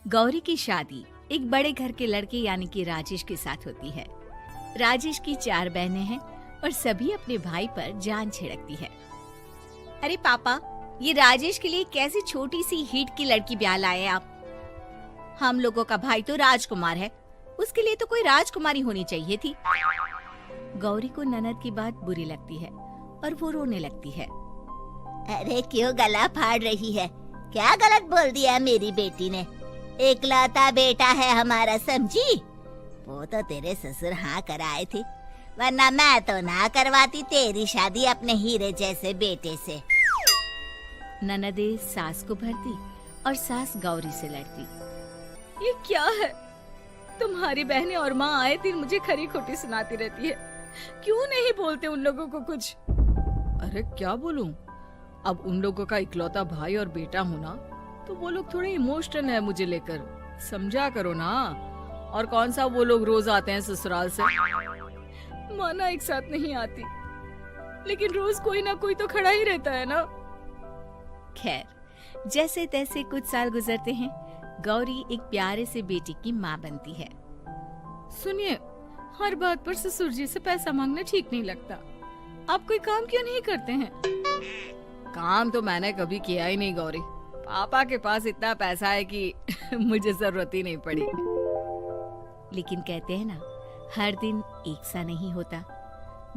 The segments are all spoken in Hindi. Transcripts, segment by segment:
गौरी की शादी एक बड़े घर के लड़के यानी कि राजेश के साथ होती है। राजेश की 4 बहनें हैं और सभी अपने भाई पर जान छिड़कती है। अरे पापा, ये राजेश के लिए कैसी छोटी सी हिट की लड़की ब्याह लाए हैं आप? हम लोगों का भाई तो राजकुमार है, उसके लिए तो कोई राजकुमारी होनी चाहिए थी। गौरी को ननद की बात बुरी लगती है और वो रोने लगती है। अरे क्यों गला फाड़ रही है? क्या गलत बोल दिया मेरी बेटी ने? एकलौता बेटा है हमारा, समझी? वो तो तेरे ससुर हाँ कराए थे, वरना मैं तो ना करवाती तेरी शादी अपने हीरे जैसे बेटे से। ननदे सास को भरती और सास गौरी से लड़ती। ये क्या है? तुम्हारी बहनें और माँ आए दिन मुझे खरी खोटी सुनाती रहती है। क्यों नहीं बोलते उन लोगों को कुछ? अरे क्या बोलूं? अब उन लोगों का इकलौता भाई और बेटा होना, तो वो लोग थोड़े इमोशनल है मुझे लेकर, समझा करो ना। और कौन सा वो लोग रोज आते हैं ससुराल से? माना एक साथ नहीं आती, लेकिन रोज कोई ना कोई तो खड़ा ही रहता है ना। खैर, जैसे तैसे कुछ साल गुजरते हैं। गौरी एक प्यारे से बेटी की माँ बनती है। सुनिए, हर बात पर ससुर जी से पैसा मांगना ठीक नहीं लगता। आप कोई काम क्यों नहीं करते हैं? काम तो मैंने कभी किया ही नहीं गौरी। पापा के पास इतना पैसा है कि मुझे जरूरत ही नहीं पड़ी। लेकिन कहते हैं ना, हर दिन एक सा नहीं होता।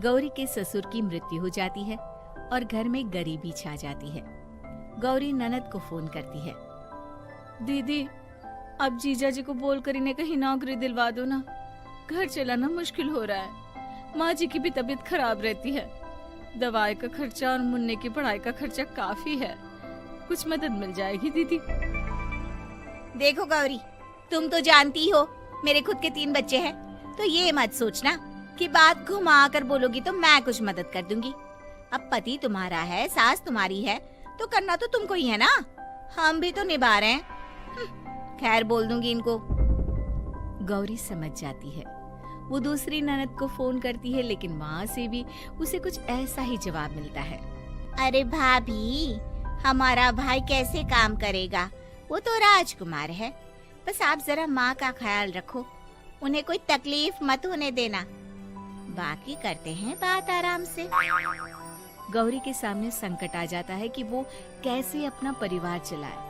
गौरी के ससुर की मृत्यु हो जाती है और घर में गरीबी छा जाती है। गौरी ननद को फोन करती है। दीदी, अब जीजा जी को बोलकर इन्हें कहीं नौकरी दिलवा दो ना। घर चलाना मुश्किल हो रहा है। माँ जी की भी तबीयत खराब रहती है। दवाई का खर्चा और मुन्ने की पढ़ाई का खर्चा काफी है। कुछ मदद मिल जाएगी दीदी। देखो गौरी, तुम तो जानती हो मेरे खुद के 3 बच्चे हैं, तो ये मत सोचना कि बात घुमा कर बोलोगी तो मैं कुछ मदद कर दूंगी। अब पति तुम्हारा है, सास तुम्हारी है, तो करना तो तुमको ही है ना। हम भी तो निभा रहे हैं। खैर, बोल दूंगी इनको। गौरी समझ जाती है। वो दूसरी ननद को फोन करती है, लेकिन वहाँ से भी उसे कुछ ऐसा ही जवाब मिलता है। अरे भाभी, हमारा भाई कैसे काम करेगा? वो तो राजकुमार है। बस आप जरा माँ का ख्याल रखो, उन्हें कोई तकलीफ मत होने देना। बाकी करते हैं बात आराम से। गौरी के सामने संकट आ जाता है कि वो कैसे अपना परिवार चलाए।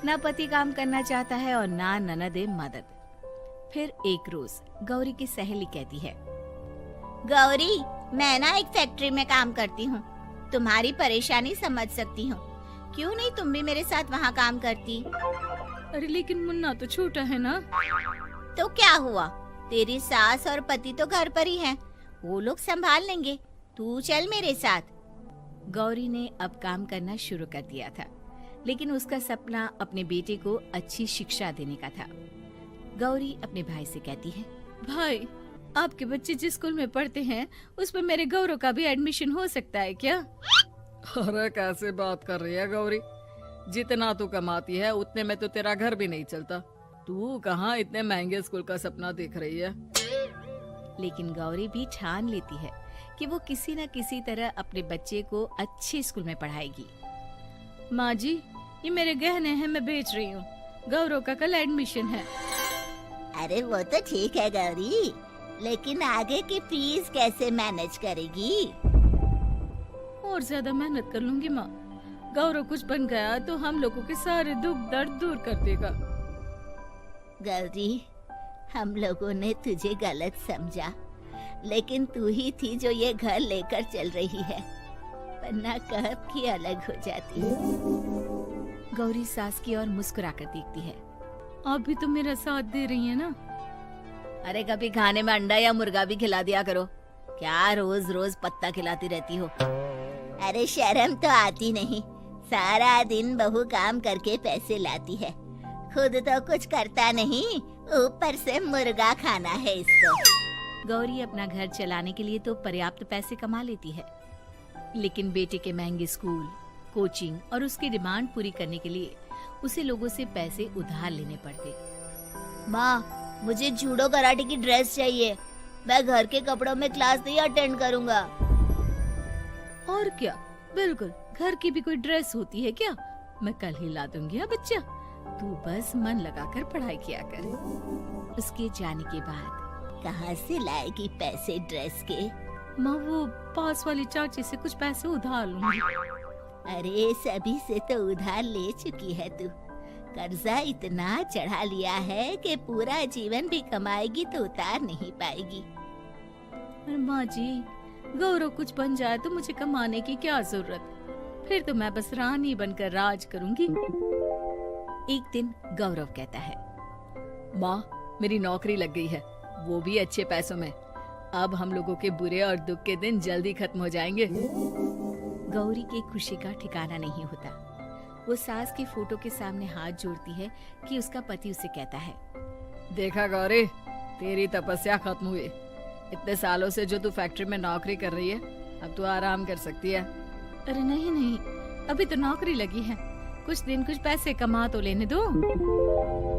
ना पति काम करना चाहता है और ना ननदे मदद। फिर एक रोज गौरी की सहेली कहती है, गौरी, मैं ना एक फैक्ट्री में काम करती हूँ, तुम्हारी परेशानी समझ सकती हूँ। क्यों नहीं तुम भी मेरे साथ वहाँ काम करती? अरे लेकिन मुन्ना तो छोटा है ना। तो क्या हुआ, तेरी सास और पति तो घर पर ही हैं, वो लोग संभाल लेंगे। तू चल मेरे साथ। गौरी ने अब काम करना शुरू कर दिया था, लेकिन उसका सपना अपने बेटे को अच्छी शिक्षा देने का था। गौरी अपने भाई से कहती है, भाई, आपके बच्चे जिस स्कूल में पढ़ते हैं उस पर मेरे गौरव का भी एडमिशन हो सकता है क्या? अरे कैसे बात कर रही है गौरी? जितना तू कमाती है उतने में तो तेरा घर भी नहीं चलता। तू कहाँ इतने महंगे स्कूल का सपना देख रही है? लेकिन गौरी भी ठान लेती है कि वो किसी न किसी तरह अपने बच्चे को अच्छे स्कूल में पढ़ाएगी। माँ जी, ये मेरे गहने हैं, मैं बेच रही हूँ। गौरव का कल एडमिशन है। अरे वो तो ठीक है गौरी, लेकिन आगे की फीस कैसे मैनेज करेगी? और ज्यादा मेहनत कर लूंगी माँ। गौरव कुछ बन गया तो हम लोगों के सारे दुख दर्द दूर कर देगा। गौरी, हम लोगों ने तुझे गलत समझा, लेकिन तू ही थी जो ये घर लेकर चल रही है, वरना कब की अलग हो जाती। गौरी सास की ओर मुस्कुराकर देखती है। आप भी तो मेरा साथ दे रही है ना। अरे कभी खाने में अंडा या मुर्गा भी खिला दिया करो, क्या रोज रोज पत्ता खिलाती रहती हो? अरे शर्म तो आती नहीं, सारा दिन बहू काम करके पैसे लाती है, खुद तो कुछ करता नहीं, ऊपर से मुर्गा खाना है इसको। गौरी अपना घर चलाने के लिए तो पर्याप्त पैसे कमा लेती है, लेकिन बेटे के महंगे स्कूल, कोचिंग और उसकी डिमांड पूरी करने के लिए उसे लोगों से पैसे उधार लेने पड़ते। माँ, मुझे जूडो कराटे की ड्रेस चाहिए, मैं घर के कपड़ों में क्लास नहीं अटेंड करूँगा। और क्या, बिल्कुल, घर की भी कोई ड्रेस होती है क्या? मैं कल ही ला दूंगी। बच्चा, तू बस मन लगाकर पढ़ाई किया कर। उसके जाने के बाद कहाँ से लाएगी पैसे ड्रेस के? माँ वो पास वाली चाची से कुछ पैसे उधार लूंगी। अरे सभी से तो उधार ले चुकी है तू। कर्जा इतना चढ़ा लिया है कि पूरा जीवन भी कमाएगी तो उतार नहीं पाएगी। अरे माँ जी, गौरव कुछ बन जाए तो मुझे कमाने की क्या जरूरत, फिर तो मैं बस रानी बनकर राज करूंगी। एक दिन गौरव कहता है, माँ मेरी नौकरी लग गई है, वो भी अच्छे पैसों में। अब हम लोगों के बुरे और दुख के दिन जल्दी खत्म हो जाएंगे। गौरी की खुशी का ठिकाना नहीं होता। वो सास के फोटो के सामने हाथ जोड़ती है कि उसका पति उसे कहता है, देखा गौरी, तेरी तपस्या खत्म हुई। इतने सालों से जो तू फैक्ट्री में नौकरी कर रही है, अब तू आराम कर सकती है। अरे नहीं नहीं, अभी तो नौकरी लगी है, कुछ दिन कुछ पैसे कमा तो लेने दो।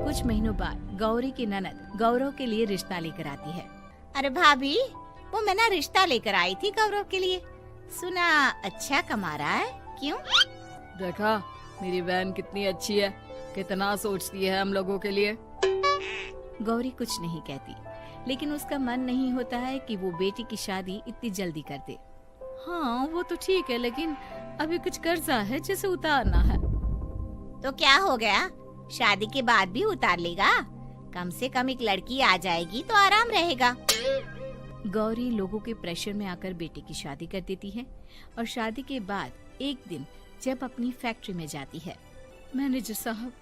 कुछ महीनों बाद गौरी की ननद गौरव के लिए रिश्ता लेकर आती है। अरे भाभी, वो मैं ना रिश्ता लेकर आई थी गौरव के लिए। सुना अच्छा कमा रहा है, क्यों? देखा मेरी बहन कितनी अच्छी है, कितना सोचती है हम लोगों के लिए। गौरी कुछ नहीं कहती, लेकिन उसका मन नहीं होता है कि वो बेटी की शादी इतनी जल्दी कर दे। हाँ वो तो ठीक है, लेकिन अभी कुछ कर्जा है जिसे उतारना है। तो क्या हो गया, शादी के बाद भी उतार लेगा। कम से कम एक लड़की आ जाएगी तो आराम रहेगा। गौरी लोगों के प्रेशर में आकर बेटे की शादी कर देती है और शादी के बाद एक दिन जब अपनी फैक्ट्री में जाती है, मैनेजर साहब,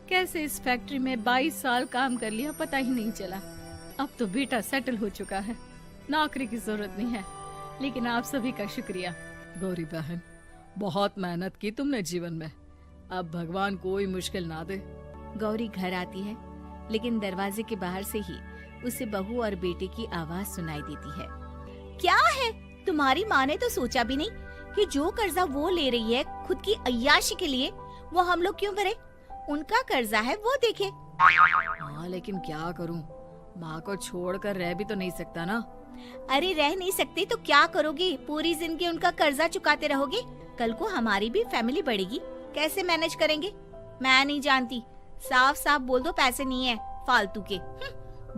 कैसे इस फैक्ट्री में 22 साल काम कर लिया पता ही नहीं चला। अब तो बेटा सेटल हो चुका है, नौकरी की जरूरत नहीं है। लेकिन आप सभी का शुक्रिया। गौरी बहन, बहुत मेहनत की तुमने जीवन में, अब भगवान कोई मुश्किल ना दे। गौरी घर आती है, लेकिन दरवाजे के बाहर से ही उसे बहू और बेटे की आवाज सुनाई देती है। क्या है, तुम्हारी माँ ने तो सोचा भी नहीं कि जो कर्जा वो ले रही है खुद की अय्याशी के लिए, वो हम लोग क्यों करें? उनका कर्जा है वो देखे। हाँ लेकिन क्या करूँ, माँ को छोड़कर रह भी तो नहीं सकता ना। अरे रह नहीं सकते तो क्या करोगी? पूरी जिंदगी उनका कर्जा चुकाते रहोगे? कल को हमारी भी फैमिली बढ़ेगी, कैसे मैनेज करेंगे? मैं नहीं जानती, साफ साफ बोल दो पैसे नहीं है फालतू के।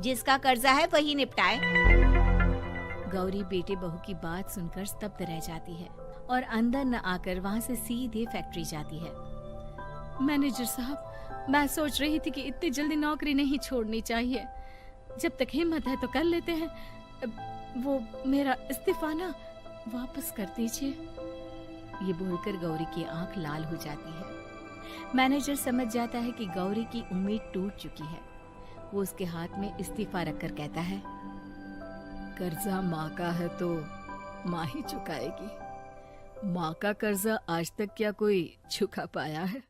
जिसका कर्जा है वही निपटाए। गौरी बेटे बहू की बात सुनकर स्तब्ध रह जाती है और अंदर न आकर वहाँ से सीधे फैक्ट्री जाती है। मैनेजर साहब, मैं सोच रही थी कि इतनी जल्दी नौकरी नहीं छोड़नी चाहिए, जब तक हिम्मत है तो कर लेते हैं। वो मेरा इस्तीफा ना वापस कर दीजिए। ये बोलकर गौरी की आंख लाल हो जाती है। मैनेजर समझ जाता है कि गौरी की उम्मीद टूट चुकी है। वो उसके हाथ में इस्तीफा रखकर कहता है, कर्जा माँ का है तो माँ ही चुकाएगी। माँ का कर्जा आज तक क्या कोई चुका पाया है?